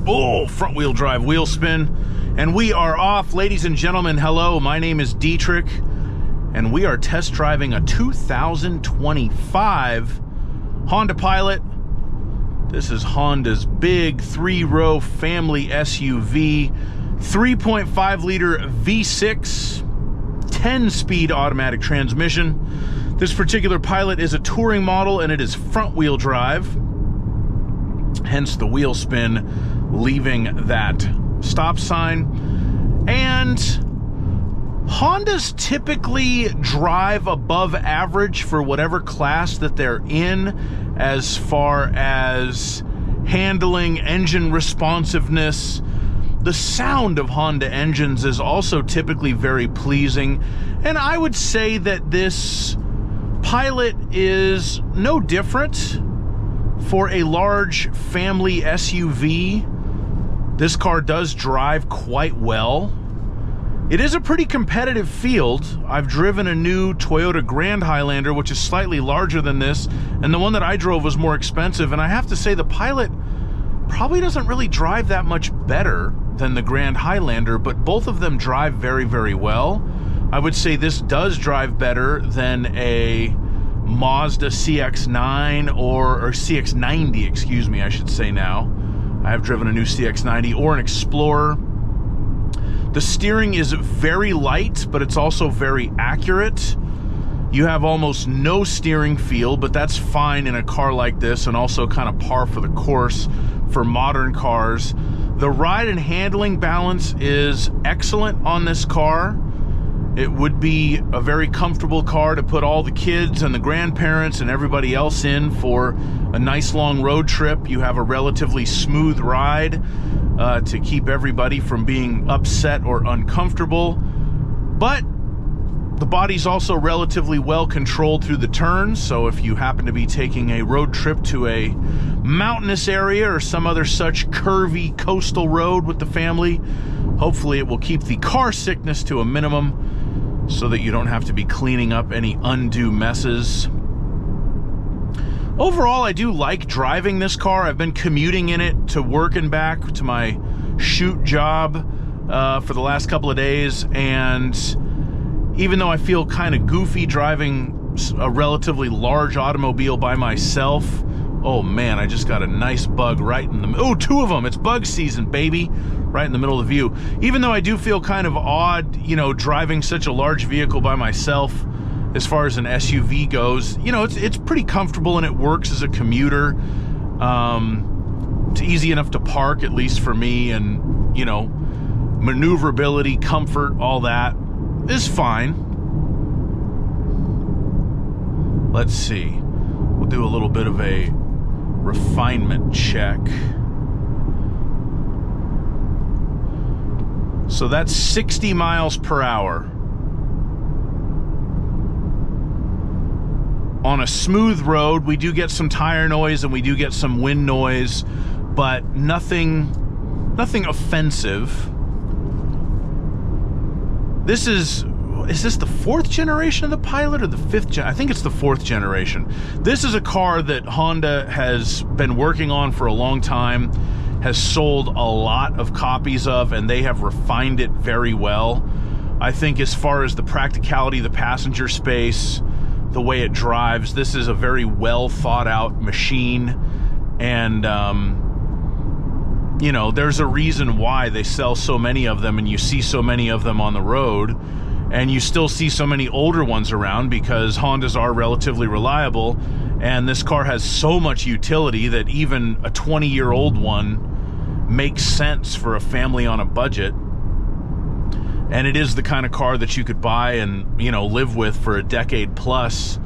Oh, front wheel drive wheel spin. And we are off, ladies and gentlemen. Hello, my name is Dietrich, and we are test driving a 2025 Honda Pilot. This is Honda's big 3-row family SUV, 3.5 liter V6, 10-speed automatic transmission. This particular Pilot is a touring model, and it is front wheel drive, hence the wheel spin leaving that stop sign. And Hondas typically drive above average for whatever class that they're in as far as handling, engine responsiveness. The sound of Honda engines is also typically very pleasing, and I would say that this Pilot is no different for a large family SUV. This car does drive quite well. It is a pretty competitive field. I've driven a new Toyota Grand Highlander, which is slightly larger than this, and the one that I drove was more expensive, and I have to say the Pilot probably doesn't really drive that much better than the Grand Highlander, but both of them drive very, very well. I would say this does drive better than a Mazda CX-9 or CX-90, excuse me, I should say now. I have driven a new CX-90 or an Explorer. The steering is very light, but it's also very accurate. You have almost no steering feel, but that's fine in a car like this, and also kind of par for the course for modern cars. The ride and handling balance is excellent on this car. It would be a very comfortable car to put all the kids and the grandparents and everybody else in for a nice long road trip. You have a relatively smooth ride to keep everybody from being upset or uncomfortable. But the body's also relatively well controlled through the turns, so if you happen to be taking a road trip to a mountainous area or some other such curvy coastal road with the family, hopefully it will keep the car sickness to a minimum so that you don't have to be cleaning up any undue messes. Overall, I do like driving this car. I've been commuting in it to work and back to my shoot job for the last couple of days, and even though I feel kind of goofy driving a relatively large automobile by myself, oh man, I just got a nice bug right in the... Oh, two of them! It's bug season, baby! Right in the middle of the view. Even though I do feel kind of odd, you know, driving such a large vehicle by myself as far as an SUV goes, you know, it's pretty comfortable and it works as a commuter. It's easy enough to park, at least for me, and, you know, maneuverability, comfort, all that is fine. Let's see. We'll do a little bit of a refinement check. So that's 60 miles per hour. On a smooth road, we do get some tire noise and we do get some wind noise, but nothing offensive. This is this the 4th generation of the Pilot or the 5th gen? I think it's the 4th generation. This is a car that Honda has been working on for a long time, has sold a lot of copies of, and they have refined it very well. I think as far as the practicality, the passenger space, the way it drives, this is a very well thought out machine. And you know, there's a reason why they sell so many of them and you see so many of them on the road, and you still see so many older ones around, because Hondas are relatively reliable, and this car has so much utility that even a 20-year-old one makes sense for a family on a budget. And it is the kind of car that you could buy and, you know, live with for a decade plus,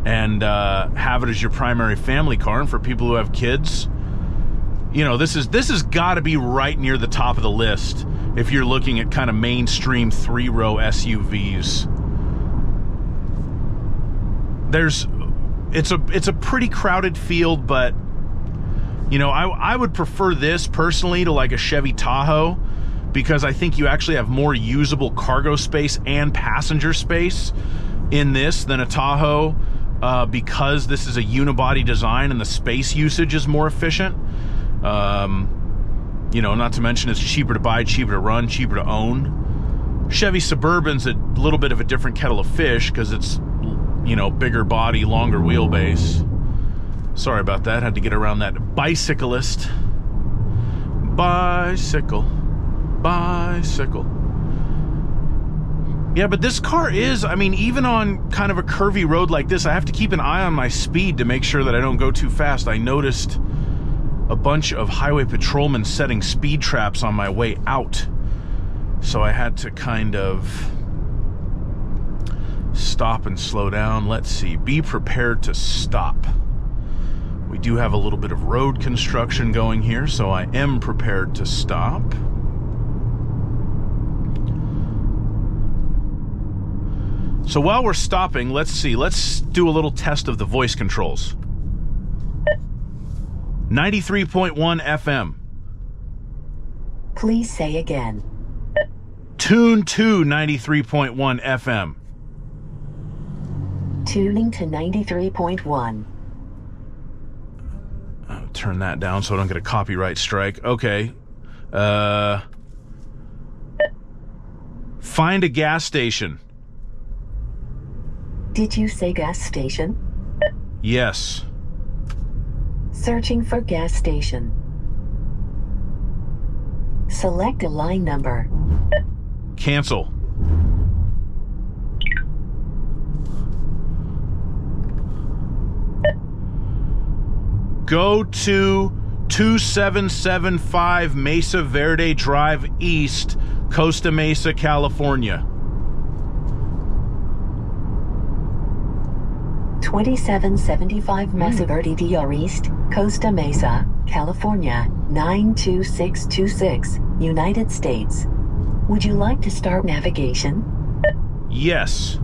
and have it as your primary family car. And for people who have kids, you know, this has got to be right near the top of the list if you're looking at kind of mainstream 3-row SUVs. It's a pretty crowded field, but you know, I would prefer this personally to like a Chevy Tahoe, because I think you actually have more usable cargo space and passenger space in this than a Tahoe, because this is a unibody design and the space usage is more efficient. You know, not to mention it's cheaper to buy, cheaper to run, cheaper to own. Chevy Suburban's a little bit of a different kettle of fish because it's, you know, bigger body, longer wheelbase. Sorry about that. Had to get around that bicyclist. Bicycle. Yeah, but this car is, I mean, even on kind of a curvy road like this, I have to keep an eye on my speed to make sure that I don't go too fast. I noticed a bunch of highway patrolmen setting speed traps on my way out. So I had to kind of stop and slow down. Let's see. Be prepared to stop. We do have a little bit of road construction going here, so I am prepared to stop. So while we're stopping, let's see. Let's do a little test of the voice controls. 93.1 FM. Please say again. Tune to 93.1 FM. Tuning to 93.1. Turn that down so I don't get a copyright strike. Okay. Find a gas station. Did you say gas station? Yes. Searching for gas station. Select a line number. Cancel. Go to 2775 Mesa Verde Drive East, Costa Mesa, California. 2775 Mesa Verde DR East, Costa Mesa, California, 92626, United States. Would you like to start navigation? Yes.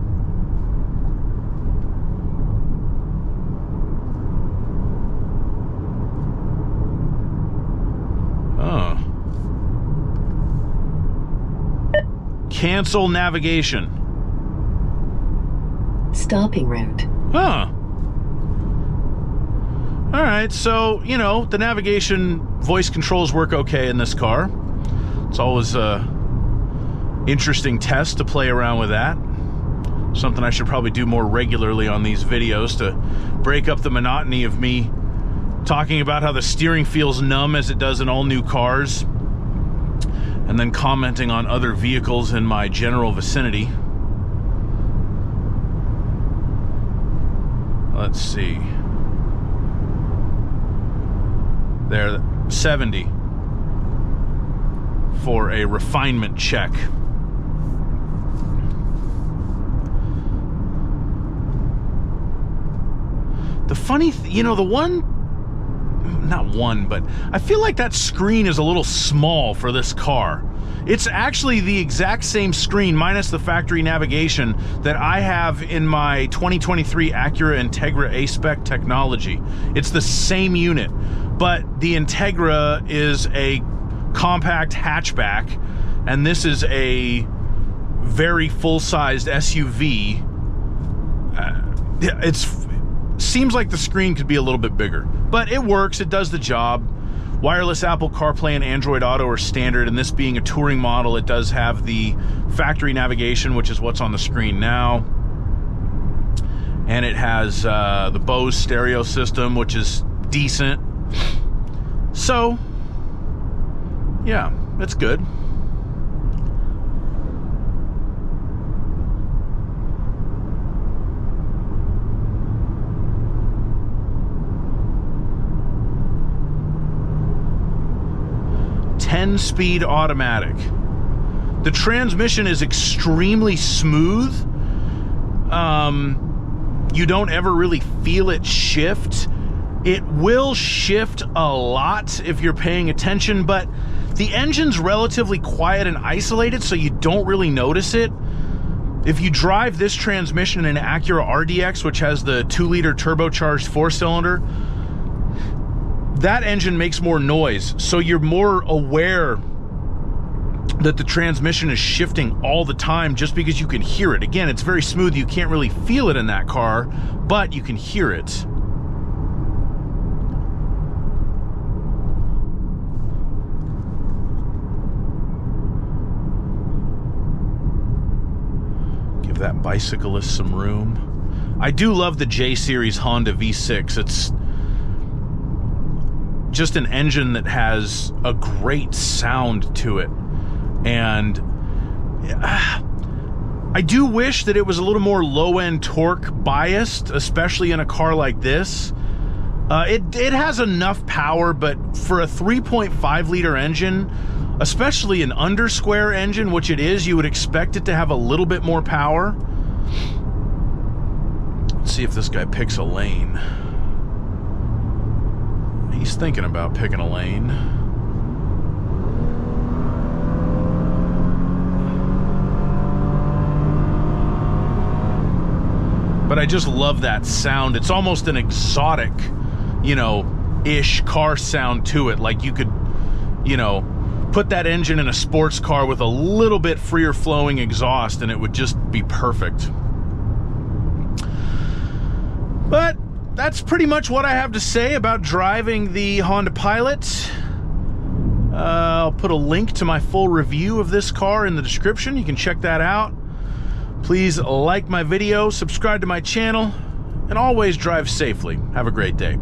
Oh. Cancel navigation. Stopping route. Huh. All right, so, you know, the navigation voice controls work okay in this car. It's always a interesting test to play around with that. Something I should probably do more regularly on these videos to break up the monotony of me talking about how the steering feels numb as it does in all new cars, and then commenting on other vehicles in my general vicinity. Let's see. There, 70 for a refinement check. The funny, you know, but I feel like that screen is a little small for this car. It's actually the exact same screen, minus the factory navigation, that I have in my 2023 Acura Integra A-Spec technology. It's the same unit, but the Integra is a compact hatchback, and this is a very full-sized SUV. Seems like the screen could be a little bit bigger, but it works. It does the job. Wireless Apple CarPlay and Android Auto are standard, and this being a touring model, it does have the factory navigation, which is what's on the screen now. And it has the Bose stereo system, which is decent. So, yeah, it's good. Speed automatic. The transmission is extremely smooth. You don't ever really feel it shift. It will shift a lot if you're paying attention, but the engine's relatively quiet and isolated, so you don't really notice it. If you drive this transmission in an Acura RDX, which has the 2-liter turbocharged 4-cylinder, that engine makes more noise, so you're more aware that the transmission is shifting all the time just because you can hear it. Again, it's very smooth. You can't really feel it in that car, but you can hear it. that bicyclist some room. I do love the J-Series Honda V6. It's just an engine that has a great sound to it. And I do wish that it was a little more low-end torque biased, especially in a car like this. It has enough power, but for a 3.5 liter engine, especially an undersquare engine, which it is, you would expect it to have a little bit more power. Let's see if this guy picks a lane. He's thinking about picking a lane. But I just love that sound. It's almost an exotic, you know, ish car sound to it. Like you could, you know, put that engine in a sports car with a little bit freer flowing exhaust and it would just be perfect. But that's pretty much what I have to say about driving the Honda Pilot. I'll put a link to my full review of this car in the description. You can check that out. Please like my video, subscribe to my channel, and always drive safely. Have a great day.